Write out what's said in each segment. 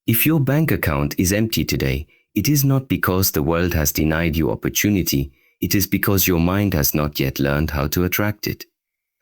If your bank account is empty today, it is not because the world has denied you opportunity, it is because your mind has not yet learned how to attract it.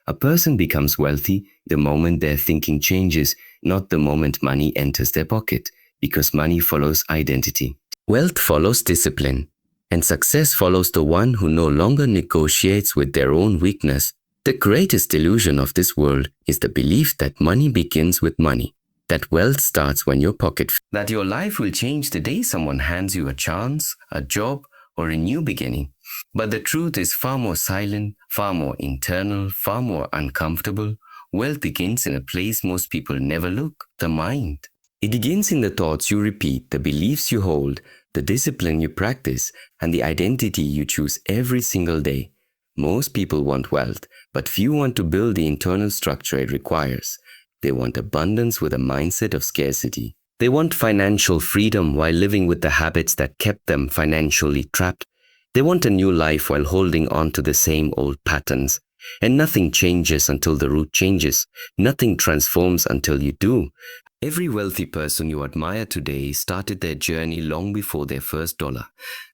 A person becomes wealthy the moment their thinking changes, not the moment money enters their pocket, because money follows identity. Wealth follows discipline, and success follows the one who no longer negotiates with their own weakness. The greatest illusion of this world is the belief that money begins with money, that wealth starts when your pocket fills, that your life will change the day someone hands you a chance, a job, or a new beginning. But the truth is far more silent, far more internal, far more uncomfortable. Wealth begins in a place most people never look, the mind. It begins in the thoughts you repeat, the beliefs you hold, the discipline you practice, and the identity you choose every single day. Most people want wealth, but few want to build the internal structure it requires. They want abundance with a mindset of scarcity. They want financial freedom while living with the habits that kept them financially trapped. They want a new life while holding on to the same old patterns. And nothing changes until the root changes. Nothing transforms until you do. Every wealthy person you admire today started their journey long before their first dollar.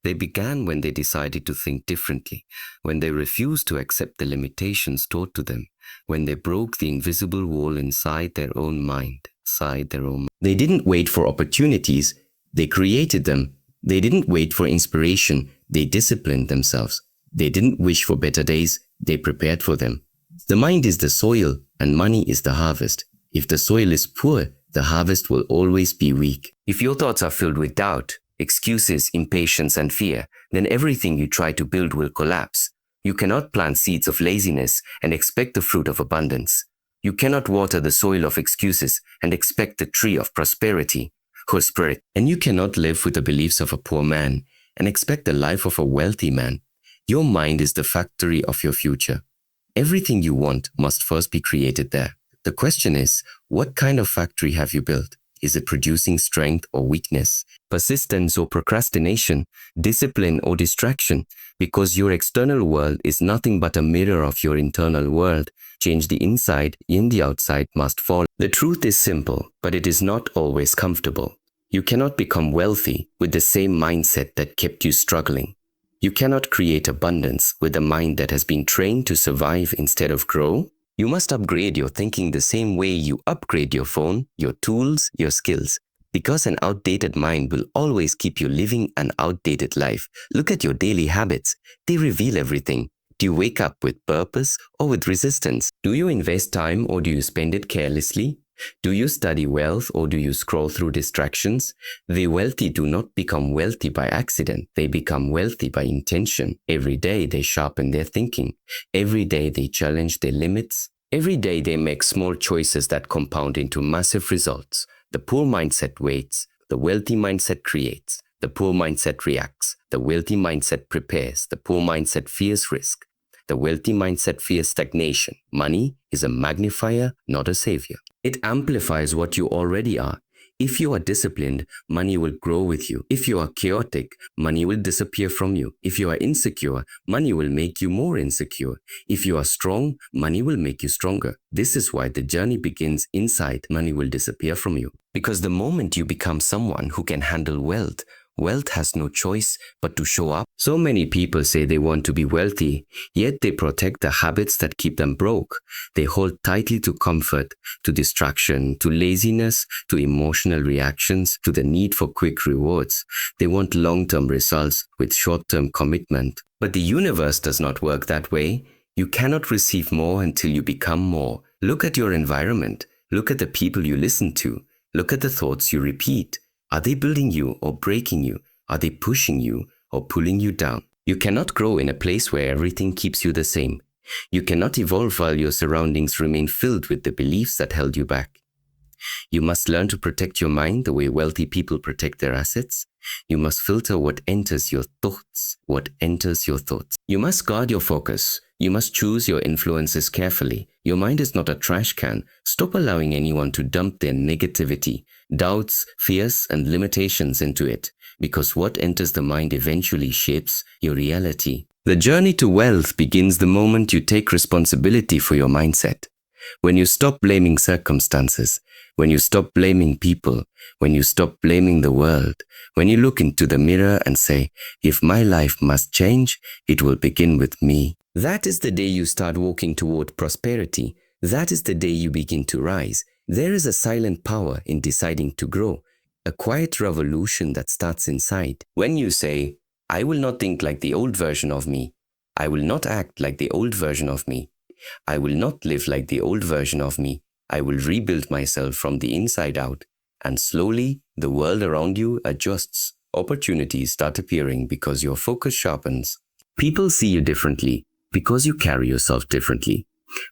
They began when they decided to think differently, when they refused to accept the limitations taught to them, when they broke the invisible wall inside their own mind. They didn't wait for opportunities, they created them. They didn't wait for inspiration, they disciplined themselves. They didn't wish for better days, they prepared for them. The mind is the soil and money is the harvest. If the soil is poor, the harvest will always be weak. If your thoughts are filled with doubt, excuses, impatience, and fear, then everything you try to build will collapse. You cannot plant seeds of laziness and expect the fruit of abundance. You cannot water the soil of excuses and expect the tree of prosperity. And you cannot live with the beliefs of a poor man and expect the life of a wealthy man. Your mind is the factory of your future. Everything you want must first be created there. The question is, what kind of factory have you built? Is it producing strength or weakness, persistence or procrastination, discipline or distraction? Because your external world is nothing but a mirror of your internal world. Change the inside, and the outside must follow. The truth is simple, but it is not always comfortable. You cannot become wealthy with the same mindset that kept you struggling. You cannot create abundance with a mind that has been trained to survive instead of grow. You must upgrade your thinking the same way you upgrade your phone, your tools, your skills. Because an outdated mind will always keep you living an outdated life. Look at your daily habits. They reveal everything. Do you wake up with purpose or with resistance? Do you invest time or do you spend it carelessly? Do you study wealth or do you scroll through distractions? The wealthy do not become wealthy by accident. They become wealthy by intention. Every day they sharpen their thinking. Every day they challenge their limits. Every day they make small choices that compound into massive results. The poor mindset waits. The wealthy mindset creates. The poor mindset reacts. The wealthy mindset prepares. The poor mindset fears risk. The wealthy mindset fears stagnation. Money is a magnifier, not a savior. It amplifies what you already are. If you are disciplined, money will grow with you. If you are chaotic, money will disappear from you. If you are insecure, money will make you more insecure. If you are strong, money will make you stronger. This is why the journey begins inside. Money will disappear from you. Because the moment you become someone who can handle wealth, wealth has no choice but to show up. So many people say they want to be wealthy, yet they protect the habits that keep them broke. They hold tightly to comfort, to distraction, to laziness, to emotional reactions, to the need for quick rewards. They want long-term results with short-term commitment. But the universe does not work that way. You cannot receive more until you become more. Look at your environment. Look at the people you listen to. Look at the thoughts you repeat. Are they building you or breaking you? Are they pushing you or pulling you down? You cannot grow in a place where everything keeps you the same. You cannot evolve while your surroundings remain filled with the beliefs that held you back. You must learn to protect your mind the way wealthy people protect their assets. You must filter what enters your thoughts. You must guard your focus. You must choose your influences carefully. Your mind is not a trash can. Stop allowing anyone to dump their negativity, doubts, fears, and limitations into it, because what enters the mind eventually shapes your reality. The journey to wealth begins the moment you take responsibility for your mindset. When you stop blaming circumstances, when you stop blaming people, when you stop blaming the world, when you look into the mirror and say, if my life must change, it will begin with me. That is the day you start walking toward prosperity. That is the day you begin to rise. There is a silent power in deciding to grow, a quiet revolution that starts inside. When you say, I will not think like the old version of me, I will not act like the old version of me, I will not live like the old version of me, I will rebuild myself from the inside out, and slowly the world around you adjusts. Opportunities start appearing because your focus sharpens. People see you differently because you carry yourself differently.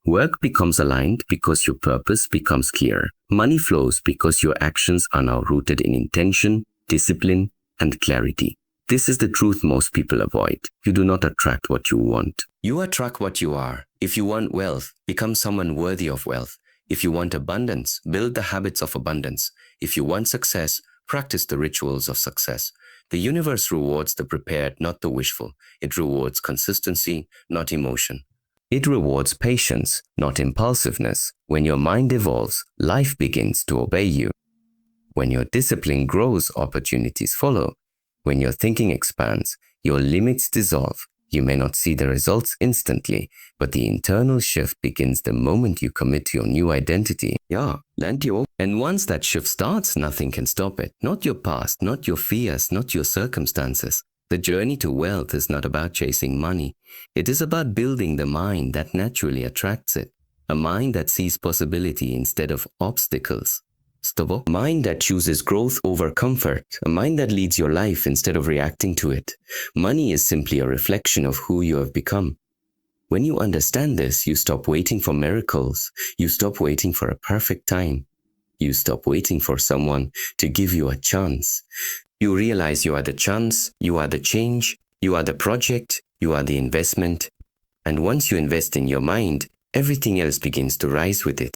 Work becomes aligned because your purpose becomes clear. Money flows because your actions are now rooted in intention, discipline, and clarity. This is the truth most people avoid. You do not attract what you want. You attract what you are. If you want wealth, become someone worthy of wealth. If you want abundance, build the habits of abundance. If you want success, practice the rituals of success. The universe rewards the prepared, not the wishful. It rewards consistency, not emotion. It rewards patience, not impulsiveness. When your mind evolves, life begins to obey you. When your discipline grows, opportunities follow. When your thinking expands, your limits dissolve. You may not see the results instantly, but the internal shift begins the moment you commit to your new identity. And once that shift starts, nothing can stop it. Not your past, not your fears, not your circumstances. The journey to wealth is not about chasing money. It is about building the mind that naturally attracts it. A mind that sees possibility instead of obstacles. A mind that chooses growth over comfort. A mind that leads your life instead of reacting to it. Money is simply a reflection of who you have become. When you understand this, you stop waiting for miracles. You stop waiting for a perfect time. You stop waiting for someone to give you a chance. You realize you are the chance, you are the change, you are the project, you are the investment. And once you invest in your mind, everything else begins to rise with it.